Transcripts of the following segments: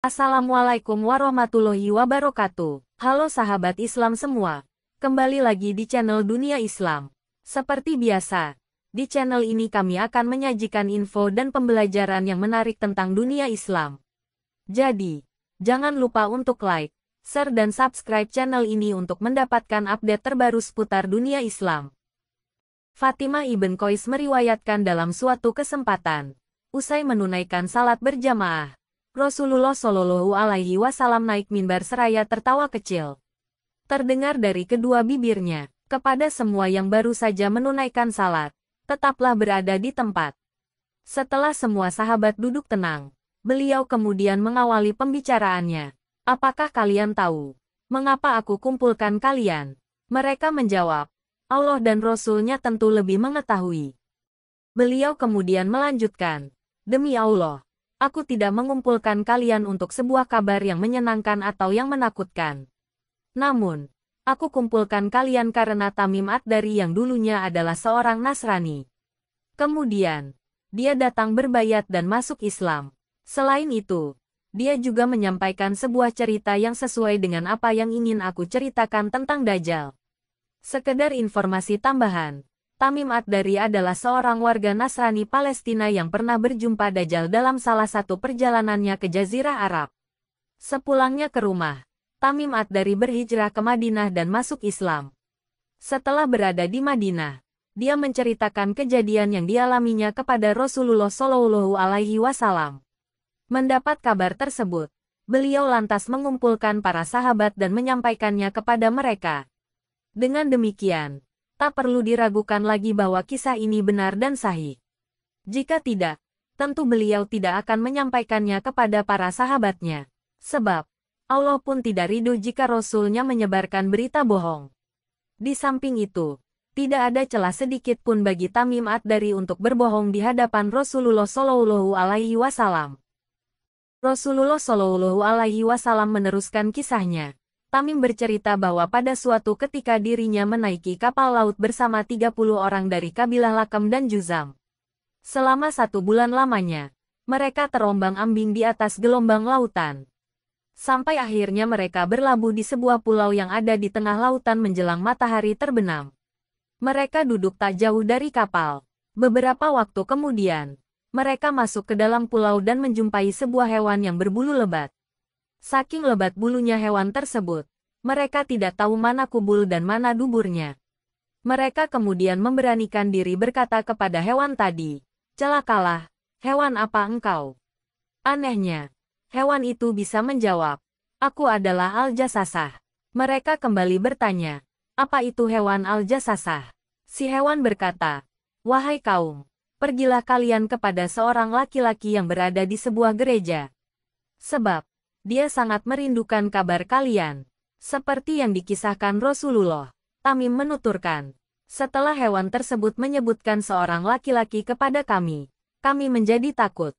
Assalamualaikum warahmatullahi wabarakatuh. Halo sahabat Islam semua. Kembali lagi di channel Dunia Islam. Seperti biasa, di channel ini kami akan menyajikan info dan pembelajaran yang menarik tentang dunia Islam. Jadi, jangan lupa untuk like, share dan subscribe channel ini untuk mendapatkan update terbaru seputar dunia Islam. Fatimah ibn Qais meriwayatkan dalam suatu kesempatan, usai menunaikan salat berjamaah, Rasulullah Shallallahu Alaihi Wasallam naik mimbar seraya tertawa kecil. Terdengar dari kedua bibirnya, kepada semua yang baru saja menunaikan salat, tetaplah berada di tempat. Setelah semua sahabat duduk tenang, beliau kemudian mengawali pembicaraannya. Apakah kalian tahu mengapa aku kumpulkan kalian? Mereka menjawab, Allah dan Rasul-Nya tentu lebih mengetahui. Beliau kemudian melanjutkan, demi Allah, aku tidak mengumpulkan kalian untuk sebuah kabar yang menyenangkan atau yang menakutkan. Namun, aku kumpulkan kalian karena Tamim Ad-Dari yang dulunya adalah seorang Nasrani. Kemudian, dia datang berbayat dan masuk Islam. Selain itu, dia juga menyampaikan sebuah cerita yang sesuai dengan apa yang ingin aku ceritakan tentang Dajjal. Sekedar informasi tambahan, Tamim Ad-Dari adalah seorang warga Nasrani Palestina yang pernah berjumpa Dajjal dalam salah satu perjalanannya ke Jazirah Arab. Sepulangnya ke rumah, Tamim Ad-Dari berhijrah ke Madinah dan masuk Islam. Setelah berada di Madinah, dia menceritakan kejadian yang dialaminya kepada Rasulullah Shallallahu Alaihi Wasallam. Mendapat kabar tersebut, beliau lantas mengumpulkan para sahabat dan menyampaikannya kepada mereka. Dengan demikian, tak perlu diragukan lagi bahwa kisah ini benar dan sahih. Jika tidak, tentu beliau tidak akan menyampaikannya kepada para sahabatnya. Sebab, Allah pun tidak ridho jika Rasul-Nya menyebarkan berita bohong. Di samping itu, tidak ada celah sedikit pun bagi Tamim Ad-Dari untuk berbohong di hadapan Rasulullah Shallallahu Alaihi Wasallam. Rasulullah Shallallahu Alaihi Wasallam meneruskan kisahnya. Tamim bercerita bahwa pada suatu ketika dirinya menaiki kapal laut bersama 30 orang dari kabilah Lakam dan Juzam. Selama 1 bulan lamanya, mereka terombang-ambing di atas gelombang lautan. Sampai akhirnya mereka berlabuh di sebuah pulau yang ada di tengah lautan menjelang matahari terbenam. Mereka duduk tak jauh dari kapal. Beberapa waktu kemudian, mereka masuk ke dalam pulau dan menjumpai sebuah hewan yang berbulu lebat. Saking lebat bulunya hewan tersebut, mereka tidak tahu mana kubul dan mana duburnya. Mereka kemudian memberanikan diri berkata kepada hewan tadi, celakalah, hewan apa engkau? Anehnya, hewan itu bisa menjawab, aku adalah Al-Jasasah. Mereka kembali bertanya, apa itu hewan Al-Jasasah? Si hewan berkata, wahai kaum, pergilah kalian kepada seorang laki-laki yang berada di sebuah gereja. Sebab, dia sangat merindukan kabar kalian. Seperti yang dikisahkan Rasulullah, Tamim menuturkan, setelah hewan tersebut menyebutkan seorang laki-laki kepada kami menjadi takut.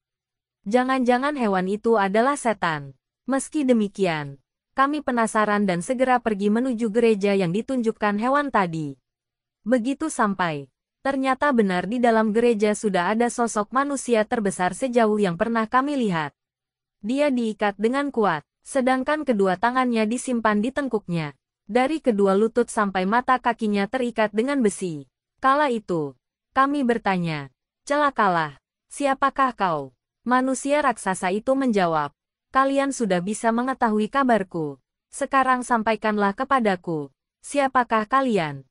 Jangan-jangan hewan itu adalah setan. Meski demikian, kami penasaran dan segera pergi menuju gereja yang ditunjukkan hewan tadi. Begitu sampai, ternyata benar di dalam gereja sudah ada sosok manusia terbesar sejauh yang pernah kami lihat. Dia diikat dengan kuat, sedangkan kedua tangannya disimpan di tengkuknya. Dari kedua lutut sampai mata kakinya terikat dengan besi. Kala itu, kami bertanya, celakalah, siapakah kau? Manusia raksasa itu menjawab, kalian sudah bisa mengetahui kabarku. Sekarang sampaikanlah kepadaku, siapakah kalian?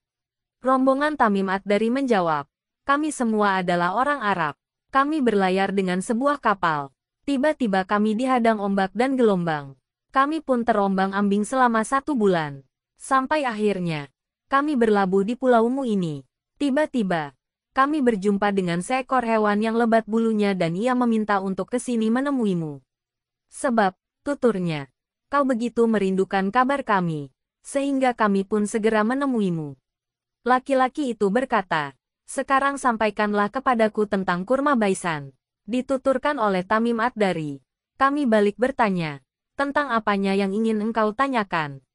Rombongan Tamim Ad-Dari menjawab, kami semua adalah orang Arab. Kami berlayar dengan sebuah kapal. Tiba-tiba kami dihadang ombak dan gelombang. Kami pun terombang-ambing selama 1 bulan. Sampai akhirnya, kami berlabuh di pulaumu ini. Tiba-tiba, kami berjumpa dengan seekor hewan yang lebat bulunya dan ia meminta untuk ke sini menemuimu. Sebab, tuturnya, kau begitu merindukan kabar kami, sehingga kami pun segera menemuimu. Laki-laki itu berkata, sekarang sampaikanlah kepadaku tentang kurma baisan. Dituturkan oleh Tamim Ad-Dari. Kami balik bertanya, tentang apanya yang ingin engkau tanyakan?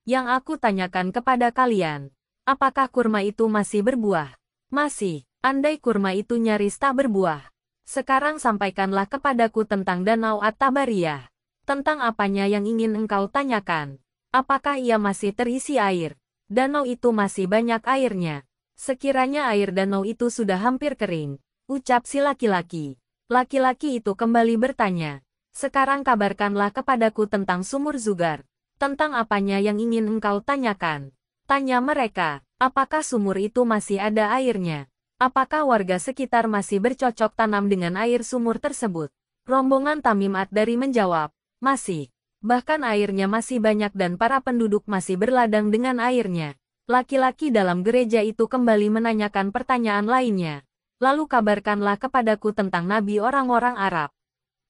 Yang aku tanyakan kepada kalian, apakah kurma itu masih berbuah? Masih, andai kurma itu nyaris tak berbuah. Sekarang sampaikanlah kepadaku tentang Danau At-Tabariyah. Tentang apanya yang ingin engkau tanyakan? Apakah ia masih terisi air? Danau itu masih banyak airnya. Sekiranya air danau itu sudah hampir kering, ucap si laki-laki. Laki-laki itu kembali bertanya. Sekarang kabarkanlah kepadaku tentang sumur Zugar. Tentang apanya yang ingin engkau tanyakan? Tanya mereka, apakah sumur itu masih ada airnya? Apakah warga sekitar masih bercocok tanam dengan air sumur tersebut? Rombongan Tamim Ad-Dari menjawab, masih. Bahkan airnya masih banyak dan para penduduk masih berladang dengan airnya. Laki-laki dalam gereja itu kembali menanyakan pertanyaan lainnya. Lalu kabarkanlah kepadaku tentang nabi orang-orang Arab.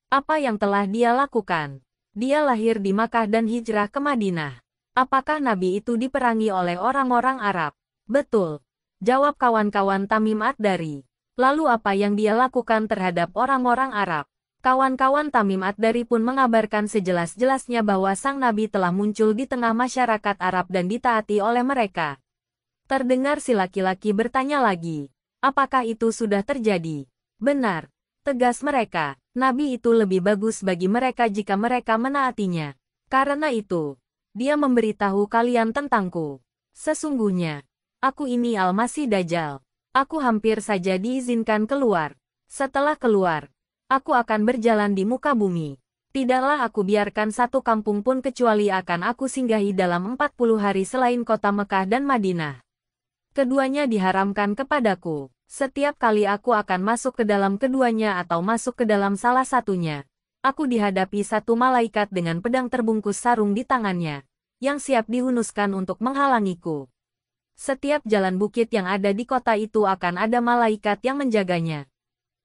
Apa yang telah dia lakukan? Dia lahir di Makkah dan hijrah ke Madinah. Apakah nabi itu diperangi oleh orang-orang Arab? Betul. Jawab kawan-kawan Tamim Ad-Dari. Lalu apa yang dia lakukan terhadap orang-orang Arab? Kawan-kawan Tamim Ad-Dari pun mengabarkan sejelas-jelasnya bahwa sang nabi telah muncul di tengah masyarakat Arab dan ditaati oleh mereka. Terdengar si laki-laki bertanya lagi, apakah itu sudah terjadi? Benar, tegas mereka, nabi itu lebih bagus bagi mereka jika mereka menaatinya. Karena itu, dia memberitahu kalian tentangku. Sesungguhnya, aku ini Al-Masih Dajjal. Aku hampir saja diizinkan keluar. Setelah keluar, aku akan berjalan di muka bumi. Tidaklah aku biarkan satu kampung pun kecuali akan aku singgahi dalam 40 hari selain kota Mekah dan Madinah. Keduanya diharamkan kepadaku. Setiap kali aku akan masuk ke dalam keduanya atau masuk ke dalam salah satunya, aku dihadapi satu malaikat dengan pedang terbungkus sarung di tangannya, yang siap dihunuskan untuk menghalangiku. Setiap jalan bukit yang ada di kota itu akan ada malaikat yang menjaganya.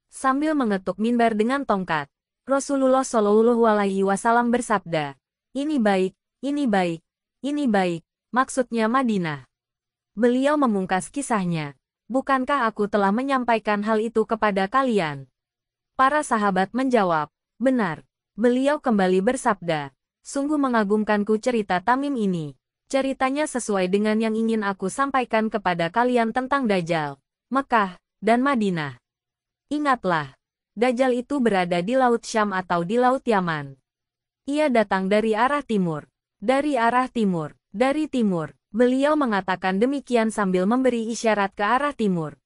Sambil mengetuk mimbar dengan tongkat, Rasulullah Shallallahu Alaihi Wasallam bersabda, ini baik, ini baik, ini baik, maksudnya Madinah. Beliau memungkas kisahnya, bukankah aku telah menyampaikan hal itu kepada kalian? Para sahabat menjawab, benar. Beliau kembali bersabda, sungguh mengagumkanku cerita Tamim ini. Ceritanya sesuai dengan yang ingin aku sampaikan kepada kalian tentang Dajjal, Mekah, dan Madinah. Ingatlah, Dajjal itu berada di Laut Syam atau di Laut Yaman. Ia datang dari arah timur. Dari arah timur. Dari timur. Beliau mengatakan demikian sambil memberi isyarat ke arah timur.